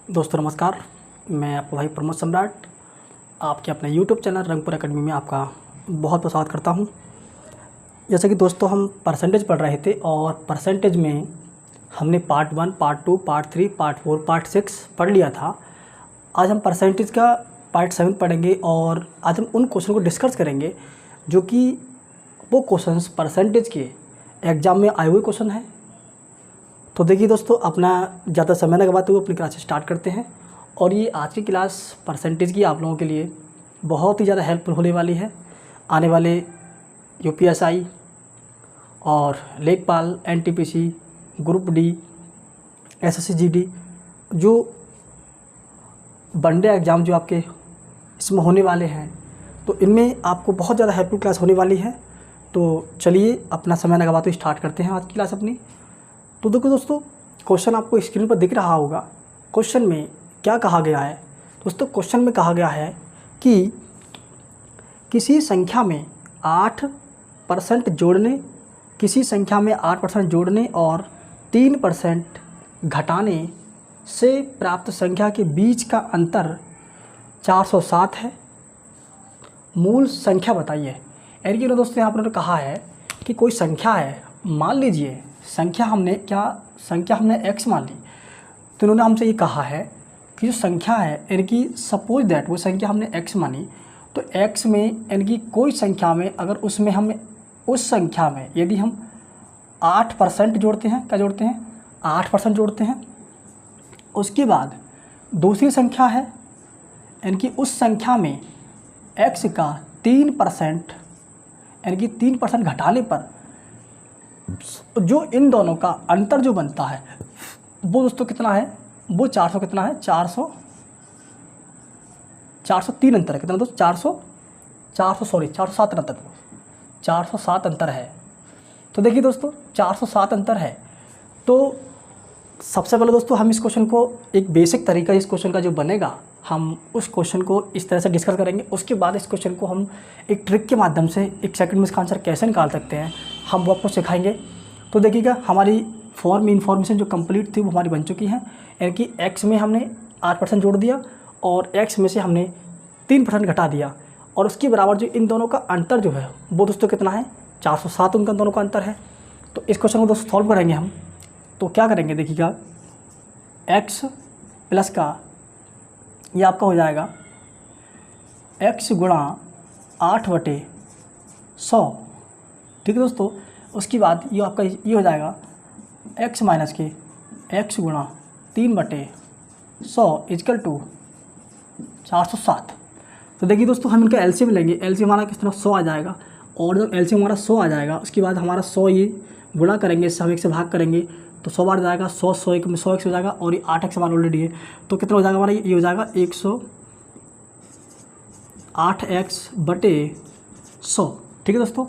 दोस्तों नमस्कार, मैं आपका भाई प्रमोद सम्राट आपके अपने YouTube चैनल रंगपुर एकेडमी में आपका बहुत बहुत स्वागत करता हूं। जैसे कि दोस्तों हम परसेंटेज पढ़ रहे थे और परसेंटेज में हमने part 1, part 2, part 3, part 4, part 6 पढ़ लिया था। आज हम परसेंटेज का पार्ट 7 पढ़ेंगे और आज हम उन क्वेश्चन को डिस्कस करेंगे जो कि वो क्वेश्चंस परसेंटेज के एग्ज़ाम में आए हुए क्वेश्चन हैं। तो देखिए दोस्तों, अपना ज़्यादा समय न गवाते हुए अपनी क्लास स्टार्ट करते हैं। और ये आज की क्लास परसेंटेज की आप लोगों के लिए बहुत ही ज़्यादा हेल्पफुल होने वाली है। आने वाले यूपीएसआई और लेखपाल, NTPC, group D, SSC GD जो वनडे एग्ज़ाम जो आपके इसमें होने वाले हैं, तो इनमें आपको बहुत ज़्यादा हेल्पफुल क्लास होने वाली है। तो चलिए अपना समय न गवाते हुए स्टार्ट करते हैं आज की क्लास अपनी। तो देखो दोस्तों, क्वेश्चन आपको स्क्रीन पर दिख रहा होगा। क्वेश्चन में क्या कहा गया है दोस्तों? क्वेश्चन में कहा गया है कि किसी संख्या में 8% जोड़ने, किसी संख्या में 8% जोड़ने और 3% घटाने से प्राप्त संख्या के बीच का अंतर 407 है। मूल संख्या बताइए। यानी कि दोस्तों यहाँ पर कहा है कि कोई संख्या है, मान लीजिए संख्या हमने x मान ली। तो इन्होंने हमसे ये कहा है कि जो संख्या है, यानी कि सपोज दैट वो संख्या हमने x मानी, तो x में यानी कि कोई संख्या में अगर उसमें हम उस संख्या में यदि हम 8% जोड़ते हैं, क्या जोड़ते हैं? 8% जोड़ते हैं। उसके बाद दूसरी संख्या है, यानी कि उस संख्या में x का 3% यानी कि 3% घटाने पर जो इन दोनों का अंतर जो बनता है वो दोस्तों कितना है? वो 400 कितना है? 403 अंतर है। कितना दोस्तों? 407 अंतर, 407 अंतर है। तो देखिए दोस्तों 407 अंतर है। तो सबसे पहले दोस्तों हम इस क्वेश्चन को एक बेसिक तरीका इस क्वेश्चन का जो बनेगा, हम उस क्वेश्चन को इस तरह से डिस्कस करेंगे। उसके बाद इस क्वेश्चन को हम एक ट्रिक के माध्यम से 1 सेकंड में इसका आंसर कैसे निकाल सकते हैं हम वो आपको सिखाएंगे। तो देखिएगा, हमारी फॉर्म इन्फॉर्मेशन जो कंप्लीट थी वो हमारी बन चुकी है। यानी कि x में हमने 8% जोड़ दिया और x में से हमने 3% घटा दिया, और उसके बराबर जो इन दोनों का अंतर जो है वो दोस्तों कितना है? 407 उनका दोनों का अंतर है। तो इस क्वेश्चन को दोस्तों सॉल्व करेंगे हम। तो क्या करेंगे देखिएगा, x प्लस का ये आपका हो जाएगा x गुणा 8/100। ठीक है दोस्तों। उसके बाद ये आपका ये हो जाएगा x माइनस के x गुणा 3/100 इजकल टू 407। तो देखिए दोस्तों, हम इनका एलसीएम लेंगे। एलसीएम हमारा किस तरह 100 आ जाएगा, और जब एलसीएम हमारा 100 आ जाएगा उसके बाद हमारा 100 ये गुणा करेंगे, इससे हम 1 से भाग करेंगे तो 100 बार जाएगा, 100 100 में 100 हो जाएगा, और ये 8x हमारा ऑलरेडी है। तो कितना हो जाएगा हमारा? ये हो जाएगा 108x/100। ठीक है दोस्तों,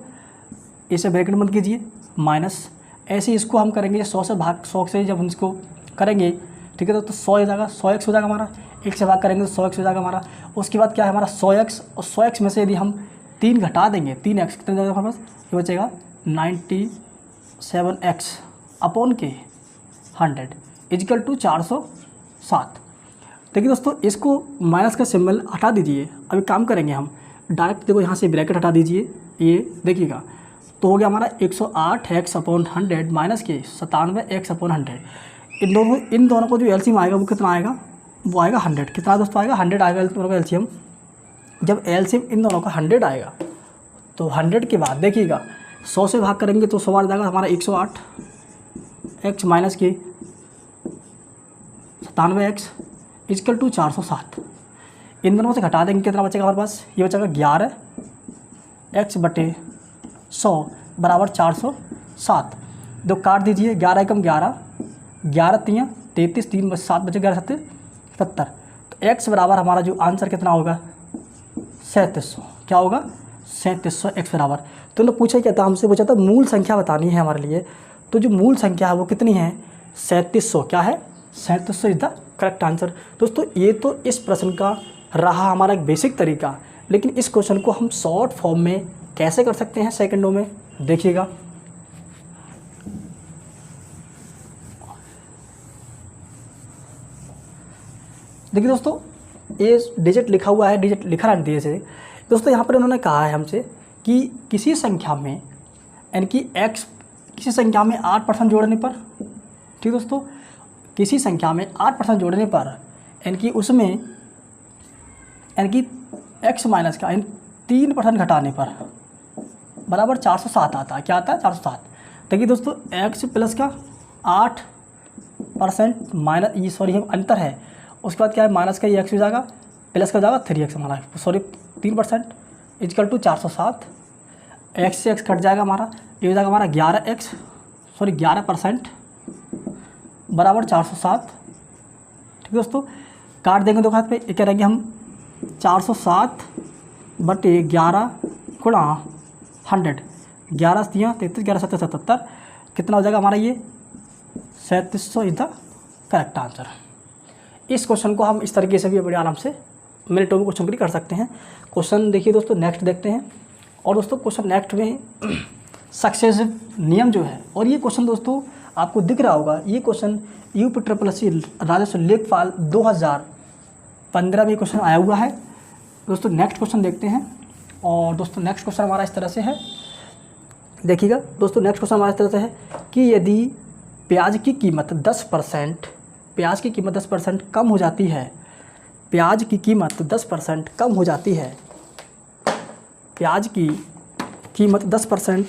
इसे ब्रैकेट बंद कीजिए, माइनस ऐसे इसको हम करेंगे 100 से जब हम इसको करेंगे, ठीक है तो 100 हो जाएगा, 100x हो जाएगा हमारा। 1 से भाग करेंगे तो 100x हो जाएगा हमारा। उसके बाद क्या है हमारा 100x, और 100x में से यदि हम 3 घटा देंगे, 3x कितना जाएगा हमारे पास? ये बचेगा 97x अपॉन के 100 इजकल टू 407। देखिए दोस्तों, इसको माइनस का सिंबल हटा दीजिए। अभी काम करेंगे हम डायरेक्ट, देखो यहाँ से ब्रैकेट हटा दीजिए, ये देखिएगा तो हो गया हमारा 108x/100 माइनस के 97x/100। इन दोनों को जो एलसीएम आएगा वो कितना आएगा? वो आएगा 100। कितना दोस्तों आएगा? 100 आएगा इन दोनों का एलसीएम। जब एलसीएम इन दोनों का 100 आएगा तो 100 के बाद देखिएगा 100 से भाग करेंगे तो 100 बार जाएगा हमारा 108x माइनस के 97x इजकल टू 407। इन दोनों से घटा देंगे, कितना बचेगा हमारे पास? ये बचेगा 11x/100 बराबर 407। दो काट दीजिए, 11 एकम 11, 11 तियाँ 33, 3 7 बचे, 11 7 70। तो x बराबर हमारा जो आंसर कितना होगा? 3700। क्या होगा? 3700 x बराबर। तो लोग पूछा क्या था हमसे? पूछा था मूल संख्या बतानी है हमारे लिए। तो जो मूल संख्या है वो कितनी है? 3700। क्या है? 3700 इज द करेक्ट आंसर। दोस्तों ये तो इस प्रश्न का रहा हमारा एक बेसिक तरीका, लेकिन इस क्वेश्चन को हम शॉर्ट फॉर्म में कैसे कर सकते हैं सेकंडों में, देखिएगा। देखिए दोस्तों, ये डिजिट लिखा हुआ है, डिजिट लिखा रहती है जैसे दोस्तों। यहाँ पर उन्होंने कहा है हमसे कि किसी संख्या में यानी कि x किसी संख्या में 8% जोड़ने पर, ठीक दोस्तों, किसी संख्या में 8% जोड़ने पर यानी कि उसमें यानी कि x माइनस का 3% घटाने पर बराबर 407 आता है। क्या आता है? 407। देखिए दोस्तों, x प्लस का 8% माइनस, ये सॉरी अंतर है, उसके बाद क्या है माइनस का ये x हो जाएगा, प्लस का हो जाएगा 3x हमारा, सॉरी 3% इजकल टू 407। x से x कट जाएगा हमारा, ये हो जाएगा हमारा 11% बराबर 407। ठीक दोस्तों, काट देंगे दो हाथ पे, ये क्या रहेंगे हम 407 बटे 11 गुणा 100, 11 दिया 33, 11 7 77, कितना हो जाएगा हमारा ये 3700 इज द करेक्ट आंसर। इस क्वेश्चन को हम इस तरीके से भी बड़े आराम से मिनटों में क्वेश्चन भी कर सकते हैं। क्वेश्चन देखिए दोस्तों, नेक्स्ट देखते हैं। और दोस्तों क्वेश्चन नेक्स्ट में सक्सेसिव नियम जो है, और ये क्वेश्चन दोस्तों आपको दिख रहा होगा, ये क्वेश्चन UPSSC राजस्व लेखपाल 2015 में क्वेश्चन आया हुआ है। दोस्तों नेक्स्ट क्वेश्चन देखते हैं। और दोस्तों नेक्स्ट क्वेश्चन हमारा इस तरह से है, देखिएगा दोस्तों, नेक्स्ट क्वेश्चन हमारा इस तरह से है कि यदि प्याज की कीमत 10% कम हो जाती है, प्याज की कीमत 10% कम हो जाती है, प्याज की कीमत 10%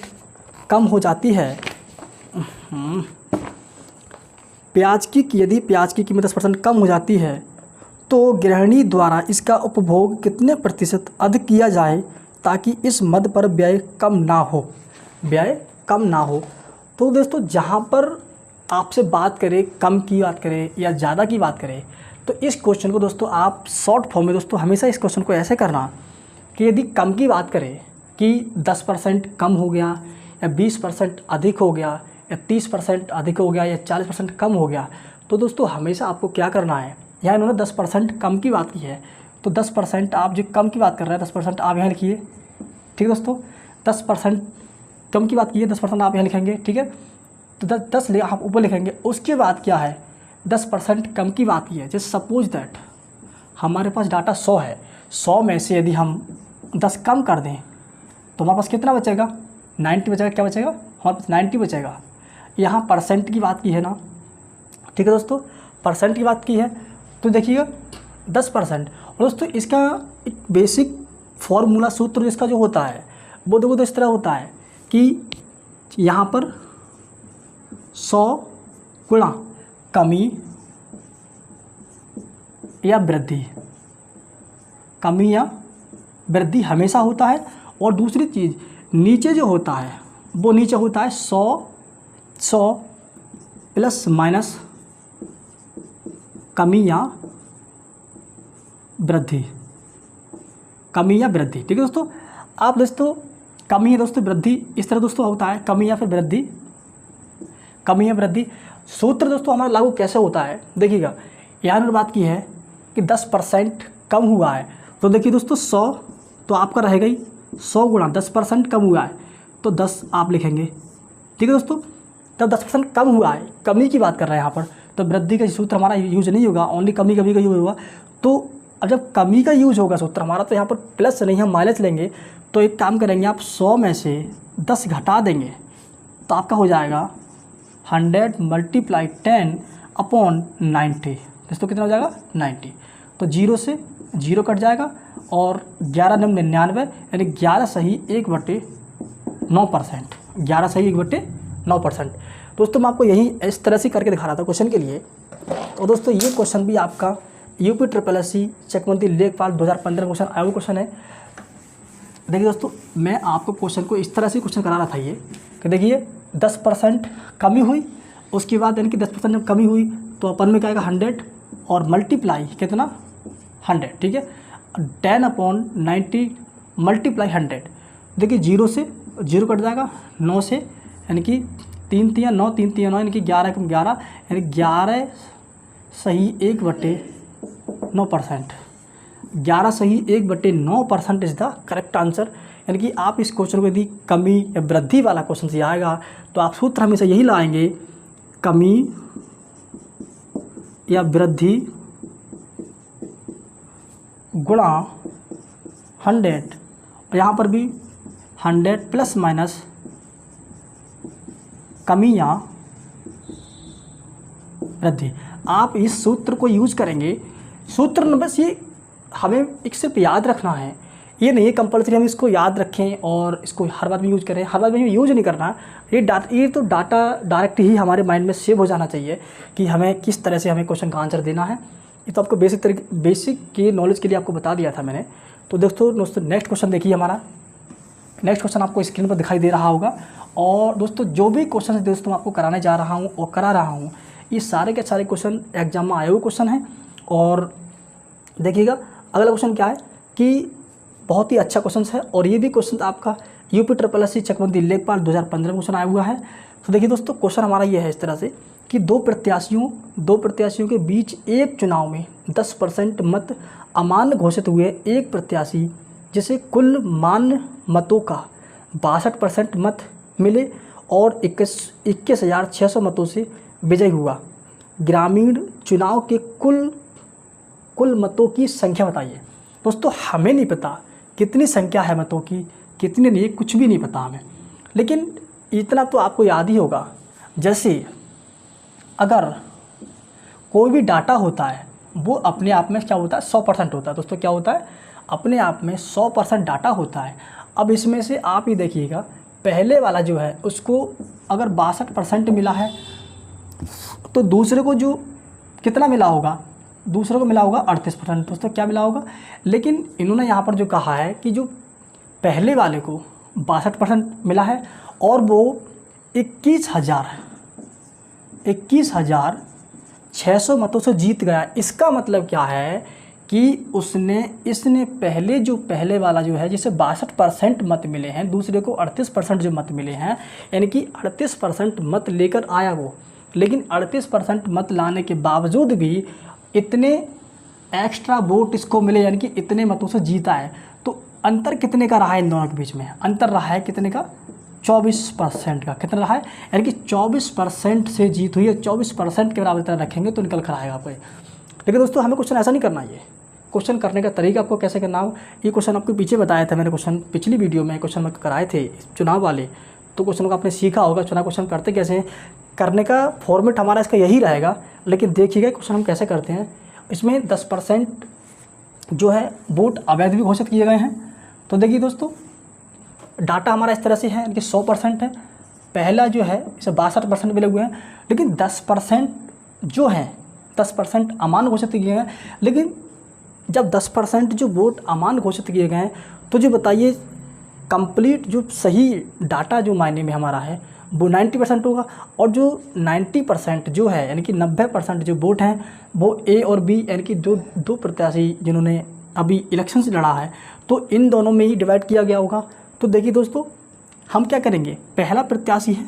कम हो जाती है, यदि प्याज की कीमत 10% कम हो जाती है तो गृहिणी द्वारा इसका उपभोग कितने प्रतिशत अधिक किया जाए ताकि इस मद पर व्यय कम ना हो, व्यय कम ना हो। तो दोस्तों जहाँ पर आपसे बात करें, कम की बात करें या ज़्यादा की बात करें, तो इस क्वेश्चन को दोस्तों आप शॉर्ट फॉर्म में दोस्तों हमेशा इस क्वेश्चन को ऐसे करना कि यदि कम की बात करें कि 10% कम हो गया या 20% अधिक हो गया या 30% अधिक हो गया या 40% कम हो गया, तो दोस्तों हमेशा आपको क्या करना है, यहाँ इन्होंने 10% कम की बात की है तो 10% आप जो कम की बात कर रहे हैं 10% आप यहाँ लिखिए। ठीक है दोस्तों, 10% कम की बात की है, 10% आप यहाँ लिखेंगे। ठीक है, तो 10 आप ऊपर लिखेंगे। उसके बाद क्या है, 10% कम की बात की है। जैसे सपोज दैट हमारे पास डाटा 100 है, 100 में से यदि हम 10 कम कर दें तो हमारे पास कितना बचेगा, 90 बचेगा। क्या बचेगा, हमारे पास 90 बचेगा। यहाँ परसेंट की बात की है ना, ठीक है दोस्तों, परसेंट की बात की है तो देखिएगा 10%। और दोस्तों इसका एक बेसिक फॉर्मूला सूत्र इसका जो होता है वो देखो तो इस तरह होता है कि यहाँ पर 100 गुणा कमी या वृद्धि, कमी या वृद्धि हमेशा होता है। और दूसरी चीज़ नीचे जो होता है वो नीचे होता है 100 प्लस माइनस कमी या वृद्धि, कमी या वृद्धि। ठीक है दोस्तों, आप दोस्तों कमी या दोस्तों वृद्धि इस तरह दोस्तों होता है, कमी या फिर वृद्धि, कमी या वृद्धि। सूत्र दोस्तों हमारा लागू कैसे होता है, देखिएगा यहाँ पर बात की है कि 10% कम हुआ है तो देखिए दोस्तों 100 तो आपका रहेगा ही 100 गुणा 10% कम हुआ है तो 10 आप लिखेंगे। ठीक है दोस्तों, तब 10% कम हुआ है, कमी की बात कर रहे हैं यहाँ पर, तो वृद्धि का सूत्र हमारा यूज नहीं होगा, ओनली कमी का यूज होगा। तो अब जब कमी का यूज होगा सूत्र हमारा तो यहाँ पर प्लस नहीं हम माइनस लेंगे। तो एक काम करेंगे, आप 100 में से 10 घटा देंगे तो आपका हो जाएगा 100 × 10 अपॉन 90। दोस्तों कितना हो जाएगा 90। तो 0 से 0 कट जाएगा और 11 9 99 यानी 11 सही 1/9%, 11 सही 1/9%। दोस्तों मैं आपको यही इस तरह से करके दिखा रहा था क्वेश्चन के लिए। और दोस्तों ये क्वेश्चन भी आपका UPSSC चकमंदी लेखपाल 2015 क्वेश्चन आया हुआ क्वेश्चन है। देखिए दोस्तों मैं आपको क्वेश्चन को इस तरह से क्वेश्चन करा रहा था ये कि देखिए 10% कमी हुई, उसके बाद यानी कि 10% जब कमी हुई तो अपन में क्या आएगा 100 और मल्टीप्लाई कितना 100। ठीक है, 10/90 मल्टीप्लाई 100। देखिए 0 से 0 कट जाएगा, 9 से यानी कि 3 3 9 3 3 9 यानी कि 11 × 11 यानी 11 सही 1/9%, 11 सही 1/9% इज़ द करेक्ट आंसर। यानी कि आप इस क्वेश्चन को यदि कमी या वृद्धि वाला क्वेश्चन से आएगा तो आप सूत्र हमेशा यही लाएंगे, कमी या वृद्धि गुणा 100, और यहाँ पर भी 100 प्लस माइनस कमियाँ वृद्धि। आप इस सूत्र को यूज़ करेंगे। सूत्र न बस ये हमें एक सिर्फ याद रखना है, ये नहीं है कंपल्सरी हम इसको याद रखें और इसको हर बार में यूज़ करें। हर बार में यूज़ नहीं करना। ये डाटा डायरेक्ट ही हमारे माइंड में सेव हो जाना चाहिए कि हमें किस तरह से हमें क्वेश्चन का आंसर देना है। ये तो आपको बेसिक के नॉलेज के लिए आपको बता दिया था मैंने। तो दोस्तों नेक्स्ट क्वेश्चन देखिए हमारा। नेक्स्ट क्वेश्चन आपको स्क्रीन पर दिखाई दे रहा होगा। और दोस्तों जो भी क्वेश्चन दोस्तों आपको कराने जा रहा हूँ और करा रहा हूँ, ये सारे के सारे क्वेश्चन एग्जाम में आए हुए क्वेश्चन हैं। और देखिएगा अगला क्वेश्चन क्या है कि बहुत ही अच्छा क्वेश्चन है, और ये भी क्वेश्चन आपका यूपी SSC चकबंदी लेखपाल 2015 में क्वेश्चन आया हुआ है। तो देखिए दोस्तों क्वेश्चन हमारा ये है इस तरह से कि दो प्रत्याशियों के बीच एक चुनाव में 10% मत अमान्य घोषित हुए एक प्रत्याशी जिसे कुल मान्य मतों का 62% मत मिले और 21,600 मतों से विजयी हुआ। ग्रामीण चुनाव के कुल मतों की संख्या बताइए। दोस्तों हमें नहीं पता कितनी संख्या है मतों की, कितने नहीं, कुछ भी नहीं पता हमें, लेकिन इतना तो आपको याद ही होगा। जैसे अगर कोई भी डाटा होता है वो अपने आप में क्या होता है, 100% होता है। दोस्तों क्या होता है, अपने आप में 100% डाटा होता है। अब इसमें से आप ही देखिएगा, पहले वाला जो है उसको अगर 62% मिला है तो दूसरे को जो कितना मिला होगा, दूसरे को मिला होगा 38%। दोस्तों क्या मिला होगा, लेकिन इन्होंने यहाँ पर जो कहा है कि जो पहले वाले को 62% मिला है और वो 21,600 मतों से जीत गया। इसका मतलब क्या है कि इसने पहले वाला जो है जिसे 62% मत मिले हैं, दूसरे को 38% जो मत मिले हैं, यानी कि 38% मत लेकर आया वो, लेकिन 38% मत लाने के बावजूद भी इतने एक्स्ट्रा वोट इसको मिले, यानी कि इतने मतों से जीता है। तो अंतर कितने का रहा है इन दोनों के बीच में, अंतर रहा है कितने का, 24% का। कितना रहा है, यानी कि 24% से जीत हुई है। 24% के बराबर तरह रखेंगे तो निकल कर आएगा आपको। लेकिन दोस्तों हमें क्वेश्चन ऐसा नहीं करना। ये क्वेश्चन करने का तरीका आपको कैसे करना हो, ये क्वेश्चन आपको पीछे बताया था मैंने। क्वेश्चन पिछली वीडियो में क्वेश्चन में कराए थे चुनाव वाले, तो क्वेश्चन को आपने सीखा होगा चुनाव क्वेश्चन करते कैसे हैं। करने का फॉर्मेट हमारा इसका यही रहेगा, लेकिन देखिएगा क्वेश्चन हम कैसे करते हैं। इसमें 10% जो है वोट अवैध भी घोषित किए गए हैं। तो देखिए दोस्तों डाटा हमारा इस तरह से है कि 100% है, पहला जो है इसे 62% मिले हुए हैं, लेकिन 10% जो है 10% अमान्य घोषित किए गए हैं। लेकिन जब 10% जो वोट अमान्य घोषित किए गए हैं, तो जो बताइए कंप्लीट जो सही डाटा जो मायने में हमारा है वो 90% होगा, और जो 90% जो है यानी कि 90% जो वोट हैं वो ए और बी, यानी कि दो प्रत्याशी जिन्होंने अभी इलेक्शन से लड़ा है, तो इन दोनों में ही डिवाइड किया गया होगा। तो देखिए दोस्तों हम क्या करेंगे, पहला प्रत्याशी है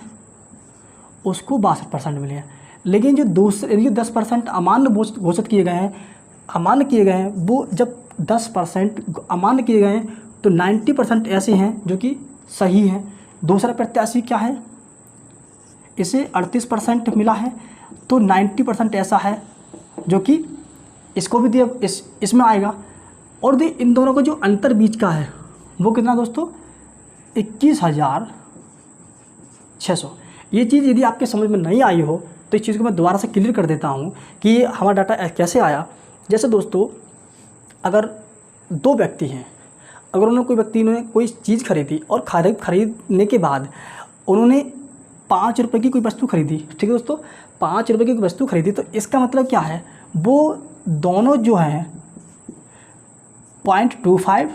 उसको 62% मिले हैं, लेकिन जो दूसरे 10% अमान्य घोषित किए गए हैं, वो जब 10% अमान्य किए गए हैं तो 90% ऐसे हैं जो कि सही हैं। दूसरा प्रत्याशी क्या है, इसे 38% मिला है, तो 90% ऐसा है जो कि इसको भी दिया इसमें आएगा। और इन दोनों का जो अंतर बीच का है वो कितना दोस्तों, 21,600। ये चीज़ यदि आपके समझ में नहीं आई हो तो इस चीज़ को मैं दोबारा से क्लियर कर देता हूँ कि ये हमारा डाटा कैसे आया। जैसे दोस्तों अगर दो व्यक्ति हैं, अगर उन्होंने कोई चीज़ खरीदी और खरीदने के बाद उन्होंने 5 रुपये की कोई वस्तु खरीदी, ठीक है दोस्तों, 5 रुपये की कोई वस्तु खरीदी, तो इसका मतलब क्या है, वो दोनों जो हैं 0.25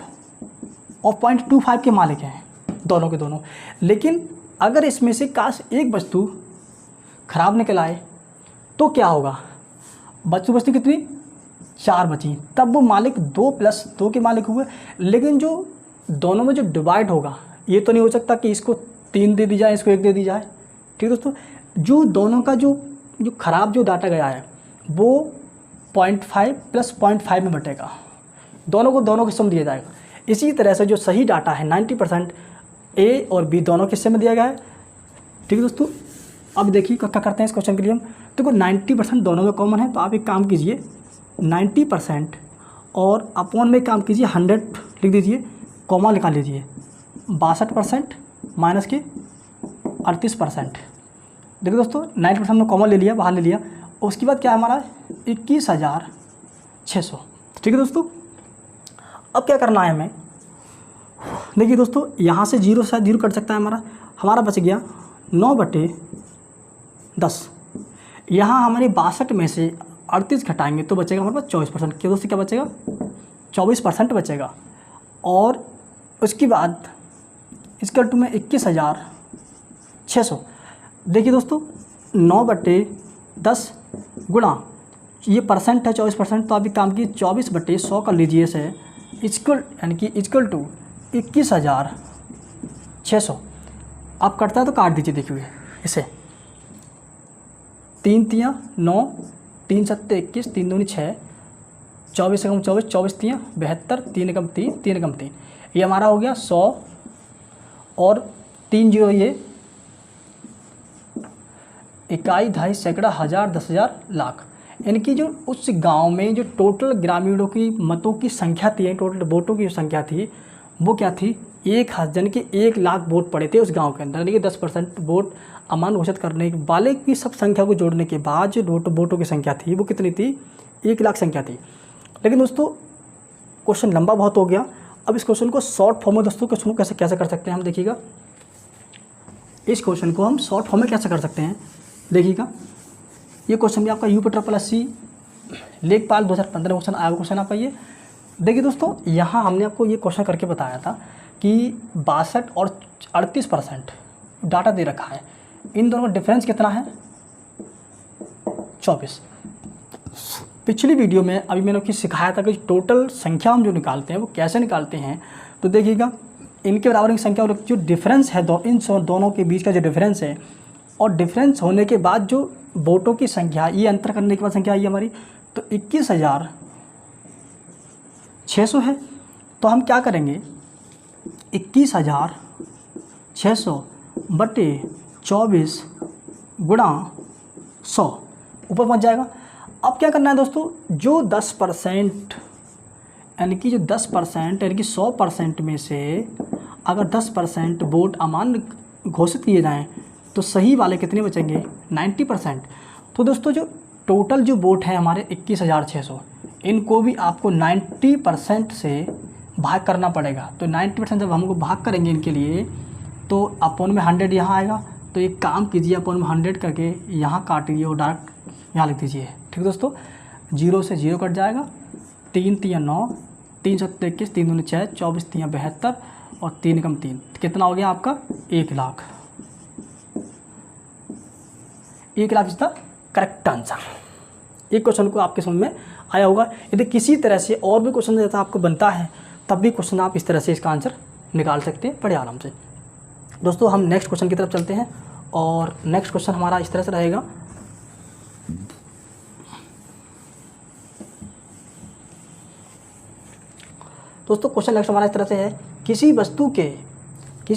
और 0.25 के मालिक हैं, दोनों के दोनों। लेकिन अगर इसमें से काश एक वस्तु खराब निकल आए तो क्या होगा, वस्तु कितनी, 4 बची, तब वो मालिक 2 + 2 के मालिक हुए। लेकिन जो दोनों में जो डिवाइड होगा, ये तो नहीं हो सकता कि इसको 3 दे दी जाए, इसको 1 दे दी जाए, ठीक है दोस्तों। जो दोनों का जो खराब जो डाटा गया है वो 0.5 + 0.5 में बटेगा, दोनों के सम दिया जाएगा। इसी तरह से जो सही डाटा है 90% ए और बी दोनों के हिस्से में दिया गया है, ठीक है दोस्तों। अब देखिए क्या करते हैं इस क्वेश्चन के लिए हम, देखो 90% दोनों में कॉमन है, तो आप एक काम कीजिए 90% और अपॉन में काम कीजिए 100 लिख दीजिए, कॉमा निकाल लीजिए, 62% माइनस के 38%। देखिए दोस्तों 90% में कॉमा ले लिया, बाहर ले लिया। उसके बाद क्या है हमारा 21,600। ठीक है दोस्तों, अब क्या करना है हमें, देखिए दोस्तों यहाँ से जीरो से जीरो कट सकता है हमारा बच गया 9/10। यहाँ हमारे 62 में से 38 घटाएंगे तो बचेगा हमारे पास 24%। क्या दोस्तों क्या बचेगा, 24% बचेगा। और उसके बाद इसका टू में 21,600। देखिए दोस्तों 9/10 गुणा ये परसेंट है 24%, तो आप एक काम कीजिए 24/100 कर लीजिए इसे, इक्वल यानी कि इक्वल टू 21,600। आप कटता है तो काट दीजिए, देखिए इसे 3 तियाँ 9, 3 सत्ते 21, 3 दूनी 6, 24 एकम 24, 24 तियाँ 72, 3 एकम 3, 3 एकम 3, ये हमारा हो गया 100 और 3 जीरो ये इकाई, दहाई, सैकड़ा, हज़ार, 10,000, लाख। यानी कि जो उस गांव में जो टोटल ग्रामीणों की मतों की संख्या थी, टोटल वोटों की संख्या थी, वो क्या थी 1,000 यानी कि 1 लाख वोट पड़े थे उस गांव के अंदर। यानी कि 10% वोट अमान्य घोषित करने वाले की सब संख्या को जोड़ने के बाद जो वोटों की संख्या थी वो कितनी थी, 1 लाख संख्या थी। लेकिन दोस्तों क्वेश्चन लंबा बहुत हो गया, अब इस क्वेश्चन को शॉर्ट फॉर्म में दोस्तों क्वेश्चन को कैसे कर सकते हैं हम देखिएगा। इस क्वेश्चन को हम शॉर्ट फॉर्म में कैसे कर सकते हैं देखिएगा। ये क्वेश्चन भी आपका UPSC लेखपाल 2015 क्वेश्चन आया हुआ क्वेश्चन आपका ये। देखिए दोस्तों यहाँ हमने आपको ये क्वेश्चन करके बताया था कि 62 और 38% डाटा दे रखा है, इन दोनों का डिफरेंस कितना है 24। पिछली वीडियो में अभी मैंने आपको सिखाया था कि टोटल संख्या हम जो निकालते हैं वो कैसे निकालते हैं। तो देखिएगा इनके बराबर की संख्या और जो डिफरेंस है इन दोनों के बीच का जो डिफरेंस है, और डिफरेंस होने के बाद जो वोटों की संख्या, ये अंतर करने के बाद संख्या आई हमारी तो 21,600 है। तो हम क्या करेंगे 21,600 बटे 24 गुणा 100 ऊपर पहुंच जाएगा। अब क्या करना है दोस्तों, जो 10% यानी कि जो 10% यानी कि 100% में से अगर 10% वोट अमान्य घोषित किए जाएँ तो सही वाले कितने बचेंगे 90%। तो दोस्तों जो टोटल जो वोट है हमारे 21,600, इनको भी आपको 90% से भाग करना पड़ेगा। तो 90% जब हमको भाग करेंगे इनके लिए तो अपॉन में 100 यहाँ आएगा। तो एक काम कीजिए अपॉन में 100 करके यहाँ काटिए और डायरेक्ट यहाँ लिख दीजिए। ठीक है दोस्तों, 0 से 0 कट जाएगा, 3 तियाँ 9, 3 सत्ते 21, 3 दूनी 6, 24 तियाँ 72 और 3 एकम 3, कितना हो गया आपका 1 lakh. 1 lakh is the correct answer. एक क्वेश्चन को आपके समझ में आया होगा। यदि किसी तरह से और भी क्वेश्चन जैसा आपको बनता है तब भी क्वेश्चन आप इस तरह से इसका आंसर निकाल सकते हैं बड़े आराम से। दोस्तों हम नेक्स्ट क्वेश्चन की तरफ चलते हैं और नेक्स्ट क्वेश्चन हमारा इस तरह से रहेगा। दोस्तों क्वेश्चन नेक्स्ट हमारा इस तरह से है, किसी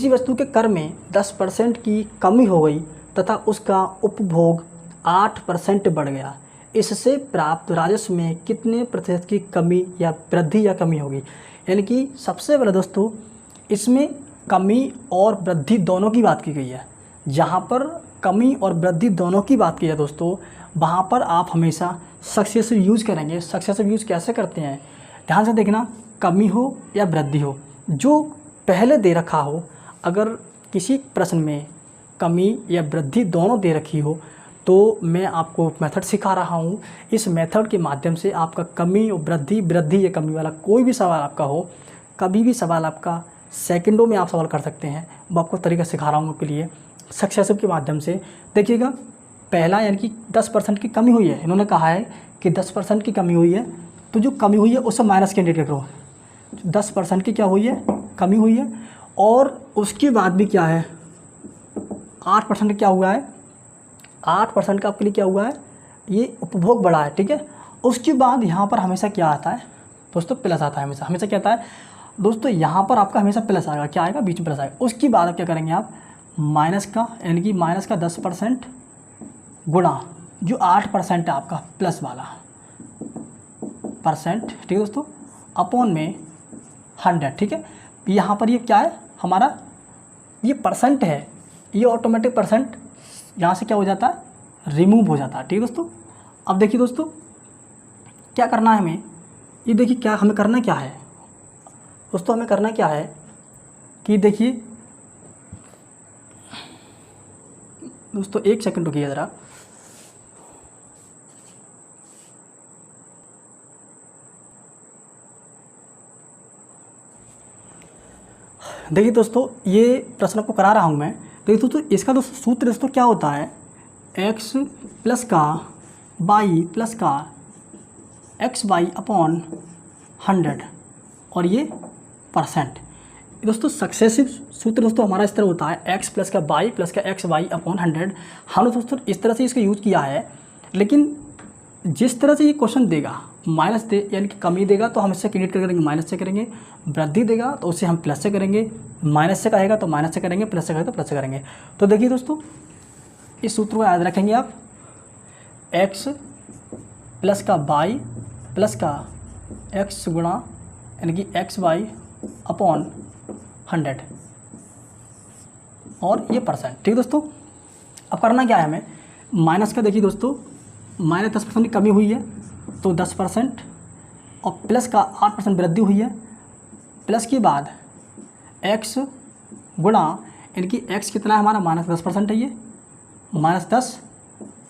वस्तु के कर में 10% की कमी हो गई तथा उसका उपभोग 8% बढ़ गया, इससे प्राप्त राजस्व में कितने प्रतिशत की कमी या वृद्धि या कमी होगी। यानी कि सबसे पहले दोस्तों इसमें कमी और वृद्धि दोनों की बात की गई है। जहाँ पर कमी और वृद्धि दोनों की बात की है दोस्तों, वहाँ पर आप हमेशा सक्सेसिव यूज़ करेंगे। सक्सेसिव यूज़ कैसे करते हैं ध्यान से देखना, कमी हो या वृद्धि हो, जो पहले दे रखा हो, अगर किसी प्रश्न में कमी या वृद्धि दोनों दे रखी हो तो मैं आपको मेथड सिखा रहा हूँ। इस मेथड के माध्यम से आपका कमी और वृद्धि या कमी वाला कोई भी सवाल आपका हो, कभी भी सवाल आपका सेकंडों में आप सवाल कर सकते हैं। वो आपको तरीका सिखा रहा हूँ आपके लिए सक्सेसिव के माध्यम से। देखिएगा पहला यानी कि 10% की कमी हुई है, इन्होंने कहा है कि 10% की कमी हुई है, तो जो कमी हुई है उससे माइनस के इंडिकेट करो। 10% की क्या हुई है, कमी हुई है, और उसके बाद भी क्या है 8% क्या हुआ है, 8% का आपके लिए क्या हुआ है, ये उपभोग बढ़ा है। ठीक है, उसके बाद यहाँ पर हमेशा क्या आता है दोस्तों, प्लस आता है। हमेशा क्या आता है दोस्तों, यहाँ पर आपका हमेशा प्लस आएगा। क्या आएगा, बीच में प्लस आएगा। उसके बाद आप क्या करेंगे, आप माइनस का यानी कि माइनस का 10% गुणा जो 8% है आपका प्लस वाला परसेंट। ठीक है दोस्तों, अपॉन में 100, ठीक है। यहाँ पर ये क्या है हमारा, ये परसेंट है, ये ऑटोमेटिक परसेंट यहाँ से क्या हो जाता है, रिमूव हो जाता है, ठीक है दोस्तों। अब देखिए दोस्तों क्या करना है हमें, ये देखिए क्या हमें करना क्या है दोस्तों, हमें करना क्या है कि देखिए दोस्तों, एक सेकंड रुकिए ज़रा। देखिए दोस्तों, ये प्रश्न को करा रहा हूँ मैं। देखिए दोस्तों, इसका दोस्तों सूत्र दोस्तों क्या होता है, x प्लस का y प्लस का एक्स वाई अपॉन 100 और ये परसेंट। दोस्तों सक्सेसिव सूत्र दोस्तों हमारा इस तरह होता है, x प्लस का y प्लस का एक्स वाई अपॉन 100। हमने दोस्तों इस तरह से इसका यूज़ किया है, लेकिन जिस तरह से ये क्वेश्चन देगा माइनस दे यानी कि कमी देगा तो हम इससे क्रिएट करेंगे माइनस से करेंगे, वृद्धि देगा तो उससे हम प्लस से करेंगे, माइनस से कहेगा तो माइनस से करेंगे, प्लस से कहेगा तो प्लस से करेंगे। तो देखिए दोस्तों, इस सूत्र को याद रखेंगे आप, x प्लस का y प्लस का x गुणा यानी कि एक्स वाई अपॉन 100 और ये परसेंट, ठीक है दोस्तों। अब करना क्या है हमें, माइनस का देखिए दोस्तों, माइनस 10% की कमी हुई है तो 10% और प्लस का 8% वृद्धि हुई है, प्लस के बाद x गुणा यानी कि x कितना है हमारा, माइनस 10% है ये, माइनस 10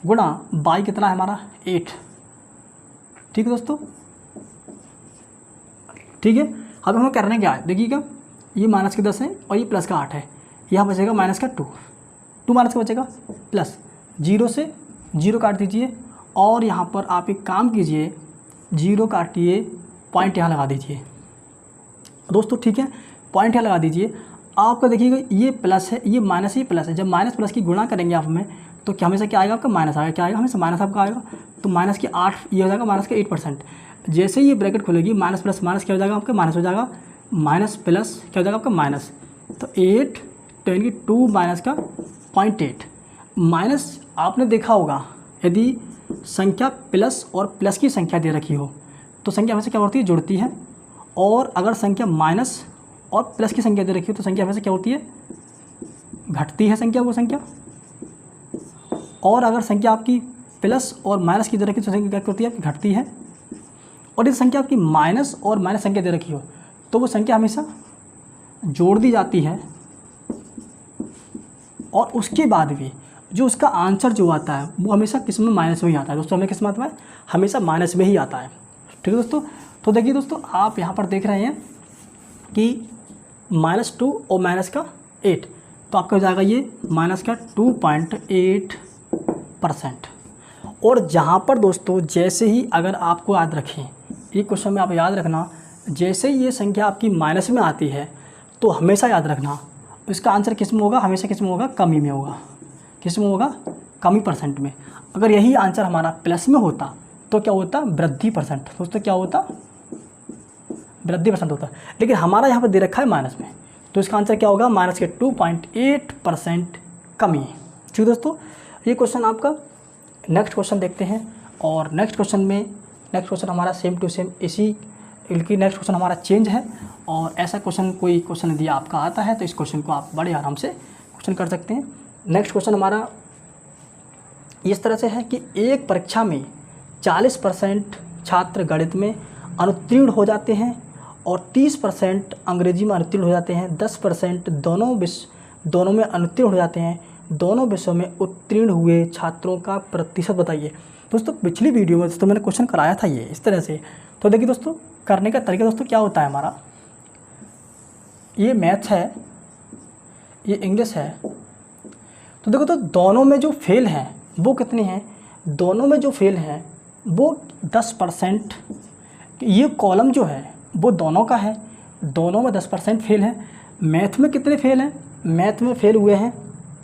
गुणा y कितना है हमारा 8, ठीक है दोस्तों, ठीक है। अब हमें करना क्या है, देखिएगा ये माइनस के 10 है और ये प्लस का 8 है, यहाँ बचेगा माइनस का 2 माइनस का बचेगा प्लस, 0 से 0 काट दीजिए और यहाँ पर आप एक काम कीजिए, 0 काटिए, पॉइंट यहाँ लगा दीजिए दोस्तों, ठीक है, पॉइंट यहाँ लगा दीजिए। आपका देखिएगा ये प्लस है, ये माइनस, ही प्लस है, जब माइनस प्लस की गुणा करेंगे आप में तो क्या हमेशा क्या आएगा आपका, माइनस आएगा, क्या आएगा हमेशा माइनस आपका आएगा, तो माइनस की 8 ये हो जाएगा माइनस का 8%। जैसे ही ये ब्रैकेट खुलेगी माइनस प्लस माइनस क्या हो जाएगा आपका, माइनस हो जाएगा, माइनस प्लस क्या हो जाएगा आपका माइनस, तो 8 तो यानी कि 2 माइनस का 0.8 माइनस। आपने देखा होगा यदि संख्या प्लस और प्लस की संख्या दे रखी हो तो संख्या हमेशा क्या होती है, जुड़ती है, और अगर संख्या माइनस और प्लस की संख्या दे रखी हो तो संख्या हमेशा क्या होती है, घटती है संख्या, वो संख्या। और अगर संख्या आपकी प्लस और माइनस की दे रखी तो संख्या क्या होती है, घटती है। और यदि संख्या आपकी माइनस और माइनस संख्या दे रखी हो तो वो संख्या हमेशा जोड़ दी जाती है, और उसके बाद भी जो उसका आंसर जो आता है वो हमेशा किस में, माइनस में ही आता है दोस्तों, हमें किस में आता है, हमेशा माइनस में ही आता है, ठीक है दोस्तों। तो देखिए दोस्तों, आप यहाँ पर देख रहे हैं कि -2 और माइनस का 8, तो आपका हो जाएगा ये माइनस का 2.8%। और जहाँ पर दोस्तों जैसे ही अगर आपको याद रखें, ये क्वेश्चन में आप याद रखना, जैसे ही ये संख्या आपकी माइनस में आती है तो हमेशा याद रखना इसका आंसर किस में होगा, हमेशा किस में होगा, कमी में होगा, किस में होगा, कमी परसेंट में। अगर यही आंसर हमारा प्लस में होता तो क्या होता, वृद्धि परसेंट दोस्तों, क्या होता, वृद्धि परसेंट होता। लेकिन हमारा यहाँ पर दे रखा है माइनस में, तो इसका आंसर क्या होगा, माइनस के 2.8% कमी, ठीक है दोस्तों। ये क्वेश्चन आपका, नेक्स्ट क्वेश्चन देखते हैं। और नेक्स्ट क्वेश्चन हमारा सेम टू सेम इसी, बल्कि नेक्स्ट क्वेश्चन हमारा चेंज है। और ऐसा क्वेश्चन कोई क्वेश्चन यदि आपका आता है तो इस क्वेश्चन को आप बड़े आराम से क्वेश्चन कर सकते हैं। नेक्स्ट क्वेश्चन हमारा इस तरह से है कि एक परीक्षा में 40% छात्र गणित में अनुत्तीर्ण हो जाते हैं और 30% अंग्रेजी में अनुत्तीर्ण हो जाते हैं, 10% दोनों में अनुत्तीर्ण हो जाते हैं। दोनों विषयों में उत्तीर्ण हुए छात्रों का प्रतिशत बताइए। दोस्तों पिछली वीडियो में दोस्तों मैंने क्वेश्चन कराया था ये इस तरह से। तो देखिए दोस्तों, करने का तरीका दोस्तों क्या होता है हमारा, ये मैथ्स है, ये इंग्लिश है। तो देखो, तो दोनों में जो फेल हैं वो कितने हैं, दोनों में जो फेल हैं वो 10%। ये कॉलम जो है वो दोनों का है, दोनों में 10% फेल है। मैथ में कितने फेल हैं, मैथ में फेल हुए हैं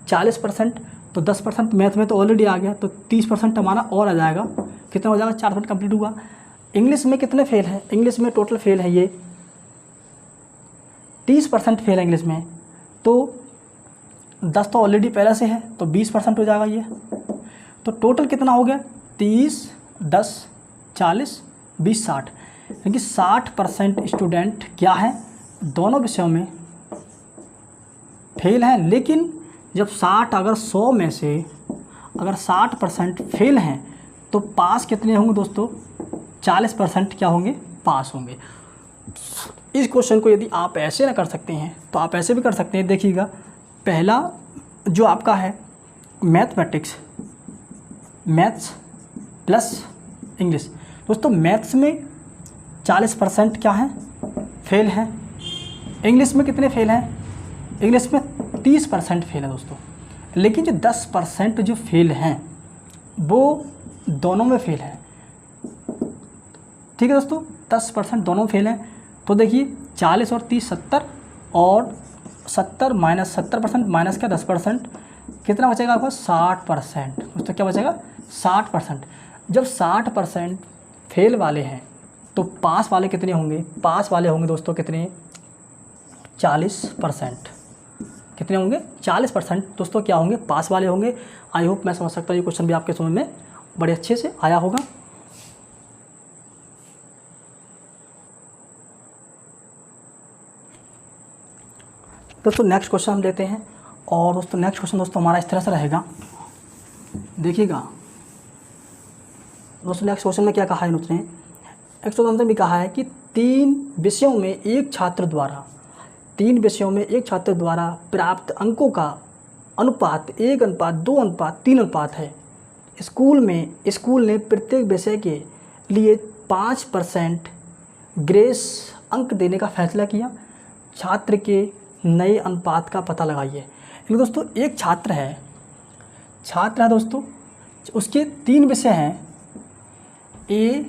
40%, तो 10% मैथ में तो ऑलरेडी आ गया, तो 30% हमारा और आ जाएगा, कितना हो जाएगा, 4% कंप्लीट हुआ। इंग्लिश में कितने फेल हैं, इंग्लिश में टोटल फेल है ये 30% फेल है इंग्लिश में, तो 10 तो ऑलरेडी पहले से है तो 20% हो जाएगा ये। तो टोटल कितना हो गया, 30, 10, 40, 20, 60। यानी कि 60% स्टूडेंट क्या है, दोनों विषयों में फेल हैं। लेकिन जब 60 अगर 100 में से अगर 60% फेल हैं तो पास कितने होंगे दोस्तों, 40% क्या होंगे, पास होंगे। इस क्वेश्चन को यदि आप ऐसे ना कर सकते हैं तो आप ऐसे भी कर सकते हैं। देखिएगा, पहला जो आपका है मैथमेटिक्स, मैथ्स प्लस इंग्लिश। दोस्तों मैथ्स में 40% क्या है, फेल हैं। इंग्लिश में कितने फेल हैं, इंग्लिश में 30% फेल है दोस्तों। लेकिन जो 10% जो फेल हैं वो दोनों में फेल है। ठीक है दोस्तों, 10% दोनों फेल हैं। तो देखिए 40 और 30 70, और 70 माइनस 70% माइनस का 10%, कितना बचेगा आपको, 60%। दोस्तों क्या बचेगा, 60%। जब 60% फेल वाले हैं तो पास वाले कितने होंगे, पास वाले होंगे दोस्तों कितने, 40%। कितने होंगे, 40% दोस्तों क्या होंगे, पास वाले होंगे। आई होप मैं समझ सकता हूँ ये क्वेश्चन भी आपके समझ में बड़े अच्छे से आया होगा। दोस्तों नेक्स्ट क्वेश्चन हम लेते हैं, और दोस्तों नेक्स्ट क्वेश्चन दोस्तों हमारा इस तरह से रहेगा। देखिएगा दोस्तों नेक्स्ट क्वेश्चन में क्या कहा है इन्होंने, एक क्वेश्चन भी कहा है कि 3 विषयों में एक छात्र द्वारा प्राप्त अंकों का अनुपात 1:2:3 अनुपात है। स्कूल ने प्रत्येक विषय के लिए 5% ग्रेस अंक देने का फैसला किया। छात्र के नए अनुपात का पता लगाइए। लेकिन दोस्तों एक छात्र है दोस्तों, उसके 3 विषय हैं, A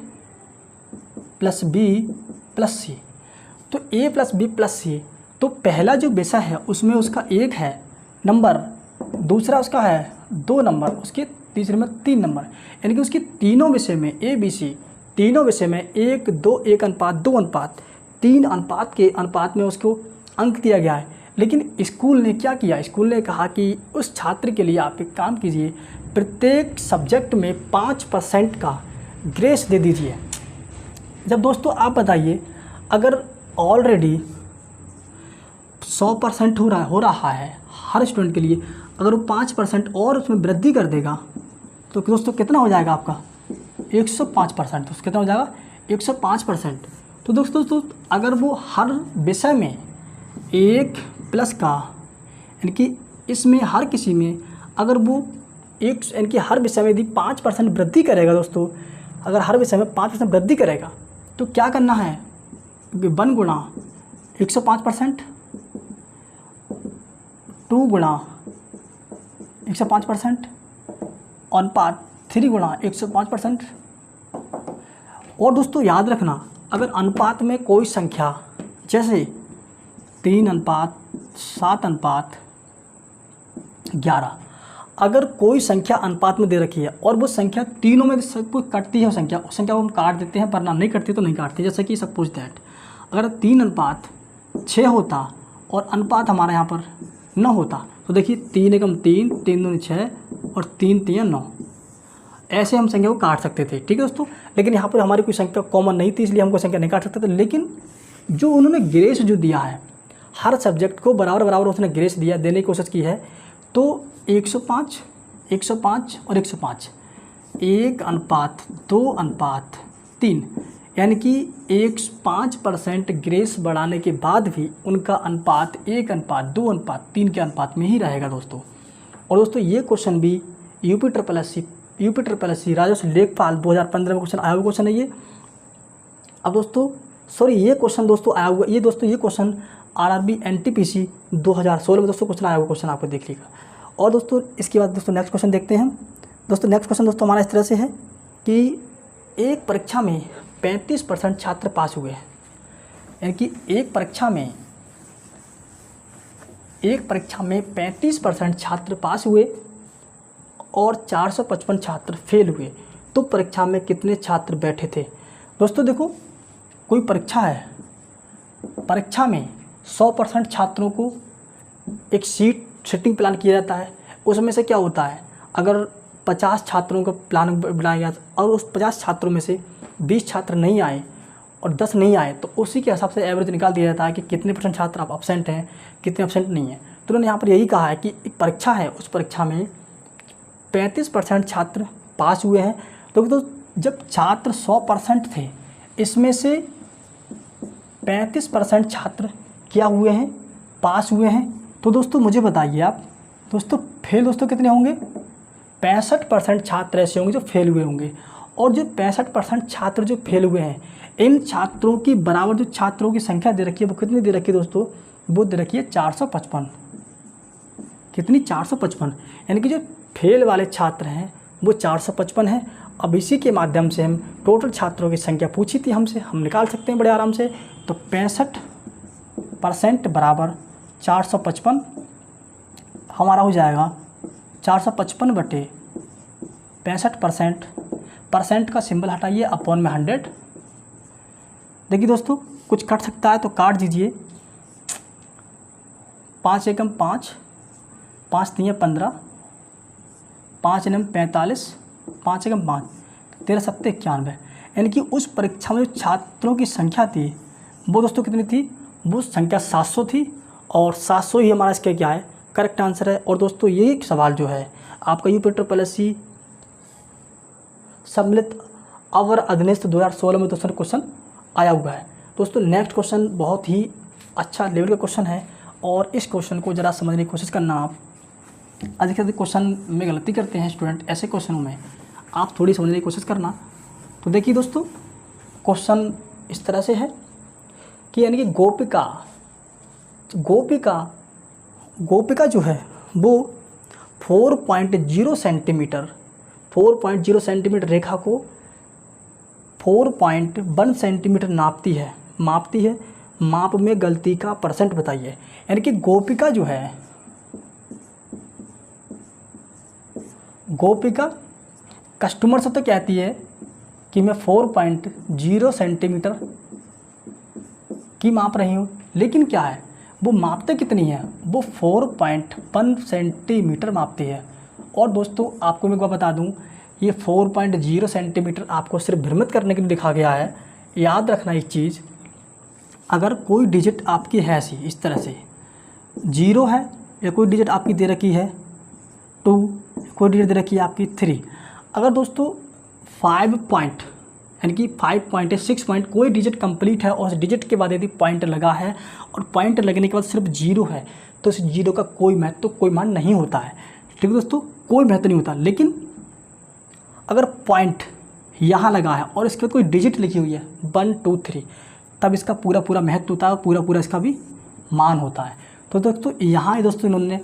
+ B + C। तो A + B + C, तो पहला जो विषय है उसमें उसका 1 है नंबर, दूसरा उसका है 2 नंबर, उसके तीसरे में 3 नंबर। यानी कि उसके तीनों विषय में A B C तीनों विषय में 1:2:1:2:3 अनुपात के अनुपात में उसको अंक दिया गया है। लेकिन स्कूल ने क्या किया, स्कूल ने कहा कि उस छात्र के लिए आप एक काम कीजिए, प्रत्येक सब्जेक्ट में 5% का ग्रेस दे दीजिए। जब दोस्तों आप बताइए, अगर ऑलरेडी 100% हो रहा है हर स्टूडेंट के लिए, अगर वो 5% और उसमें वृद्धि कर देगा तो दोस्तों कितना हो जाएगा आपका, 105%। तो कितना हो जाएगा, 105%। तो दोस्तों अगर वो हर विषय में 1+ का, यानी कि इसमें हर किसी में अगर वो यानी कि हर विषय में यदि 5% वृद्धि करेगा दोस्तों, अगर हर विषय में 5% वृद्धि करेगा तो क्या करना है, 1 गुणा 105%, 2 गुणा 105%, अनुपात 3 गुणा 105%। और दोस्तों याद रखना, अगर अनुपात में कोई संख्या जैसे 3:7:11, अगर कोई संख्या अनुपात में दे रखी है और वो संख्या तीनों में सब कोई कटती है, उस संख्या को हम काट देते हैं, वरना नहीं कटती तो नहीं काटते। जैसे कि सपोज दैट अगर 3:6 होता और अनुपात हमारा यहाँ पर 9 होता, तो देखिए 3 एकम 3, 3 दूनी 6 और 3 3 9, ऐसे हम संख्या को काट सकते थे। ठीक है दोस्तों, लेकिन यहाँ पर हमारी कोई संख्या कॉमन नहीं थी, इसलिए हमको संख्या नहीं काट सकते थे। लेकिन जो उन्होंने ग्रेस जो दिया है, हर सब्जेक्ट को बराबर उसने ग्रेस देने की कोशिश की है। तो 105, 105 और 105, 1:2:3, यानी कि 5% ग्रेस बढ़ाने के बाद भी उनका अनुपात 1:2:3 के अनुपात में ही रहेगा दोस्तों। और दोस्तों ये क्वेश्चन भी यूपी ट्रिपल एस सी राजस्व लेखपाल 2015 में क्वेश्चन आया हुआ क्वेश्चन है ये। अब दोस्तों ये क्वेश्चन दोस्तों आया हुआ, ये क्वेश्चन RRB NTPC 2016 में दोस्तों क्वेश्चन आया हुआ क्वेश्चन, आपको देख लीजिएगा। और दोस्तों इसके बाद दोस्तों नेक्स्ट क्वेश्चन देखते हैं। दोस्तों नेक्स्ट क्वेश्चन दोस्तों हमारा इस तरह से है कि एक परीक्षा में 35% छात्र पास हुए हैं। यानी कि एक परीक्षा में 35% छात्र पास हुए और 455 छात्र फेल हुए, तो परीक्षा में कितने छात्र बैठे थे। दोस्तों देखो, कोई परीक्षा है, परीक्षा में 100% छात्रों को एक सीटिंग प्लान किया जाता है। उसमें से क्या होता है, अगर 50 छात्रों का प्लान बनाया गया और उस 50 छात्रों में से 20 छात्र नहीं आए और 10 नहीं आए तो उसी के हिसाब से एवरेज निकाल दिया जाता है कि कितने % छात्र आप अपसेंट हैं, कितने अपसेंट नहीं हैं। तो उन्होंने यहाँ पर यही कहा है कि एक परीक्षा है, उस परीक्षा में 35% छात्र पास हुए हैं। तो जब छात्र 100% थे, इसमें से 35% छात्र क्या हुए हैं, पास हुए हैं। तो दोस्तों मुझे बताइए आप दोस्तों फेल दोस्तों कितने होंगे? 65% छात्र ऐसे होंगे जो फेल हुए होंगे। और जो 65% छात्र जो फेल हुए हैं, इन छात्रों की बराबर जो छात्रों की संख्या दे रखी है वो कितनी दे रखी है दोस्तों? वो दे रखी है 455। कितनी? 455। यानी कि जो फेल वाले छात्र हैं वो 455 हैं। अब इसी के माध्यम से हम टोटल छात्रों की संख्या पूछी थी हमसे, हम निकाल सकते हैं बड़े आराम से। तो 65% बराबर 455 हमारा हो जाएगा 455 बटे 65%। परसेंट का सिंबल हटाइए, अपॉन में 100। देखिए दोस्तों कुछ कट सकता है तो काट दीजिए। 5 एकम 5, 5 3 15, 5 9 45, 5 एकम 5, 13 7 91। यानी कि उस परीक्षा में जो छात्रों की संख्या थी वो दोस्तों कितनी थी? वो संख्या 700 थी। और 700 ही हमारा इसका क्या है? करेक्ट आंसर है। और दोस्तों ये सवाल जो है आपका UPSC सम्मिलित अवर अधिनियम 2016 में दोस्तों क्वेश्चन आया हुआ है। दोस्तों नेक्स्ट क्वेश्चन बहुत ही अच्छा लेवल का क्वेश्चन है और इस क्वेश्चन को ज़रा समझने की कोशिश करना। आप अधिक से अधिक क्वेश्चन में गलती करते हैं स्टूडेंट, ऐसे क्वेश्चनों में आप थोड़ी समझने की कोशिश करना। तो देखिए दोस्तों क्वेश्चन इस तरह से है कि यानी कि गोपिका जो है वो 4.0 सेंटीमीटर रेखा को 4.1 सेंटीमीटर मापती है। माप में गलती का % बताइए। यानी कि गोपिका जो है, गोपिका कस्टमर से तो कहती है कि मैं 4.0 सेंटीमीटर की माप रही हूँ, लेकिन क्या है वो मापते कितनी है? वो 4.1 सेंटीमीटर मापती है। और दोस्तों आपको मैं एक बात बता दूँ, ये 4.0 सेंटीमीटर आपको सिर्फ भ्रमित करने के लिए लिखा गया है। याद रखना एक चीज़, अगर कोई डिजिट आपकी है ऐसी इस तरह से 0 है, या कोई डिजिट आपकी दे रखी है 2, कोई डिजिट दे रखी है आपकी 3, अगर दोस्तों 5 पॉइंट यानी कि 5 पॉइंट है, 6 पॉइंट कोई डिजिट कंप्लीट है और उस डिजिट के बाद यदि पॉइंट लगा है और पॉइंट लगने के बाद सिर्फ 0 है तो इस 0 का कोई महत्व, कोई मान नहीं होता है। ठीक है दोस्तों, कोई महत्व नहीं होता। लेकिन अगर पॉइंट यहाँ लगा है और इसके बाद कोई डिजिट लिखी हुई है 1 2 3, तब इसका पूरा महत्व होता है, पूरा इसका भी मान होता है। तो दोस्तों यहाँ दोस्तों इन्होंने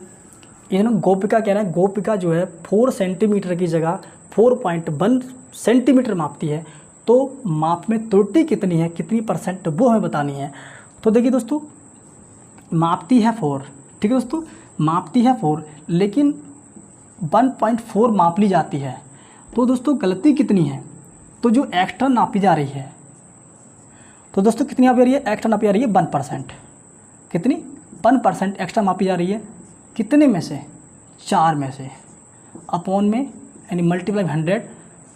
गोपिका कह रहे हैं, गोपिका जो है 4 सेंटीमीटर की जगह 4.1 सेंटीमीटर मापती है। तो माप में त्रुटि कितनी है, कितनी % वो हमें बतानी है। तो देखिए दोस्तों मापती है 4, ठीक है दोस्तों, मापती है 4, लेकिन 1.4 माप ली जाती है। तो दोस्तों गलती कितनी है? तो जो एक्स्ट्रा नापी जा रही है, तो दोस्तों कितनी नापी जा रही है? एक्स्ट्रा नापी जा रही है 1%। कितनी? 1% एक्स्ट्रा मापी जा रही है। कितने में से? 4 में से। अपॉन में यानी मल्टीप्लाई 100,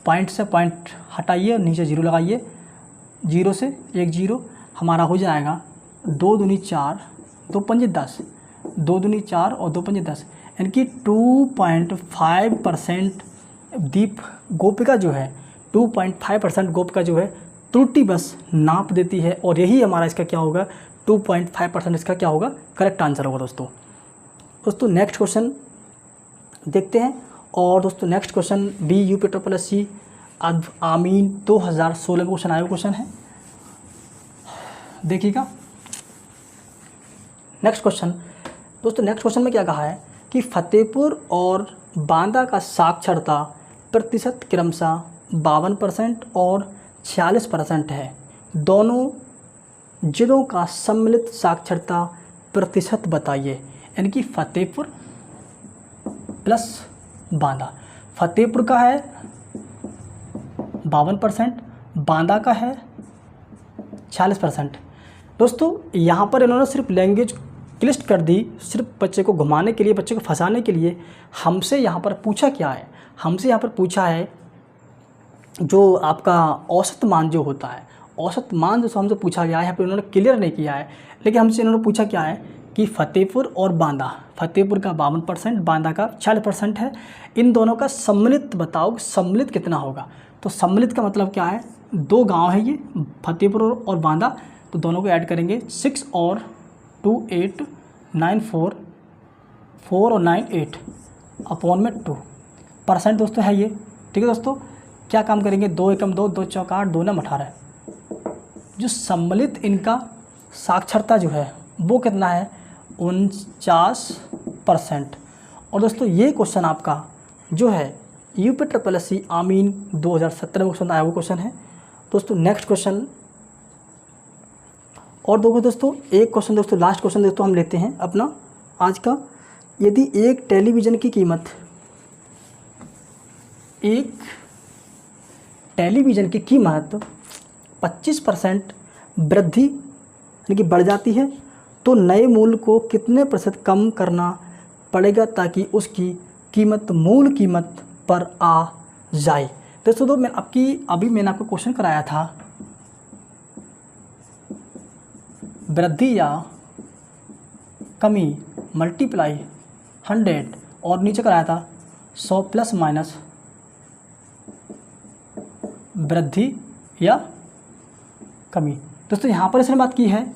पॉइंट से पॉइंट हटाइए, नीचे 0 लगाइए, 0 से 1 0 हमारा हो जाएगा 2 दूनी 4, 2 पंजे 10, 2 दूनी 4 और 2 पंजे 10, यानी कि 2.5% दीप गोपिका जो है 2.5% गोपिका जो है त्रुटि बस नाप देती है। और यही हमारा इसका क्या होगा? 2.5% इसका क्या होगा? करेक्ट आंसर होगा दोस्तों। नेक्स्ट क्वेश्चन देखते हैं। और दोस्तों नेक्स्ट क्वेश्चन भी UPSC आमीन 2016 में क्वेश्चन आया क्वेश्चन है, देखिएगा। नेक्स्ट क्वेश्चन दोस्तों, नेक्स्ट क्वेश्चन में क्या कहा है कि फतेहपुर और बांदा का साक्षरता प्रतिशत क्रमशः 52% और 46% है। दोनों जिलों का सम्मिलित साक्षरता प्रतिशत बताइए। यानी कि फतेहपुर प्लस बांदा, फतेहपुर का है 52%, बांदा का है 46%। दोस्तों यहाँ पर इन्होंने सिर्फ लैंग्वेज क्लिस्ट कर दी, सिर्फ बच्चे को घुमाने के लिए, बच्चे को फंसाने के लिए। हमसे यहाँ पर पूछा क्या है? हमसे यहाँ पर पूछा है जो आपका औसत मान जो होता है, औसत मान जो हमसे पूछा गया है, यहाँ पे उन्होंने क्लियर नहीं किया है, लेकिन हमसे इन्होंने पूछा क्या है कि फतेहपुर और बांदा, फतेहपुर का 52%, बांदा का 40% है, इन दोनों का सम्मिलित बताओ, सम्मिलित कितना होगा। तो सम्मिलित का मतलब क्या है, 2 गांव है ये, फतेहपुर और बांदा, तो दोनों को ऐड करेंगे 6 और 2 8 9 4 4 और 9 8 अपॉन में 2% दोस्तों है ये। ठीक है दोस्तों, क्या काम करेंगे, 2 एकम 2, 2 चौक 8, 2 नम 18। जो सम्मिलित इनका साक्षरता जो है वो कितना है, 49%। और दोस्तों ये क्वेश्चन आपका जो है UPSSC आमीन 2017 में क्वेश्चन आया वो क्वेश्चन है दोस्तों। नेक्स्ट क्वेश्चन और दोस्तों एक क्वेश्चन दोस्तों, लास्ट क्वेश्चन दोस्तों हम लेते हैं अपना आज का। यदि एक टेलीविज़न की कीमत, एक टेलीविज़न की कीमत 25% वृद्धि यानी कि बढ़ जाती है, तो नए मूल्य को कितने प्रतिशत कम करना पड़ेगा ताकि उसकी कीमत मूल कीमत पर आ जाए। दोस्तों मैं मैंने आपको क्वेश्चन कराया था, वृद्धि या कमी मल्टीप्लाई 100 और नीचे कराया था 100 प्लस माइनस वृद्धि या कमी। दोस्तों यहाँ पर इसने बात की है,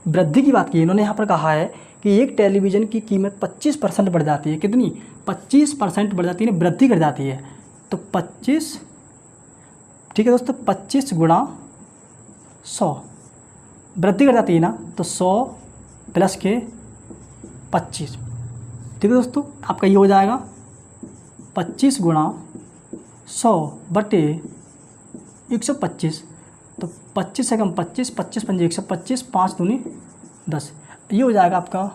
वृद्धि की बात की है, इन्होंने यहाँ पर कहा है कि एक टेलीविज़न की कीमत 25% बढ़ जाती है। कितनी, 25% बढ़ जाती है, वृद्धि कर जाती है। तो 25, ठीक है दोस्तों, 25 गुणा 100 वृद्धि कर जाती है ना, तो 100 प्लस के 25। ठीक है दोस्तों, आपका ये हो जाएगा 25 गुणा 100 बटे 125। तो 25 से कम 25, 25 पंजे 125, 5 दूनी 10, ये हो जाएगा आपका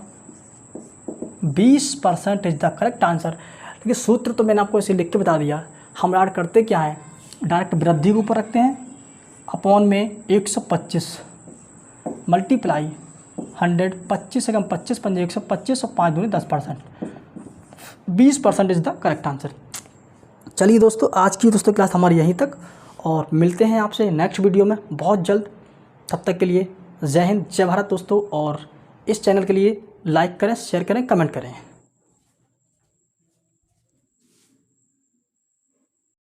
20% इज द करेक्ट आंसर। देखिए सूत्र तो मैंने आपको इसे लिख के बता दिया। हम ऐड करते क्या है, डायरेक्ट वृद्धि के ऊपर रखते हैं, अपॉन में 125 मल्टीप्लाई 100, 25 से कम 25 पंजे 125 और 5 दूनी 10%, 20% इज द करेक्ट आंसर। चलिए दोस्तों, आज की दोस्तों क्लास हमारी यहीं तक, और मिलते हैं आपसे नेक्स्ट वीडियो में बहुत जल्द। तब तक के लिए जय हिंद, जय भारत दोस्तों। और इस चैनल के लिए लाइक करें, शेयर करें, कमेंट करें।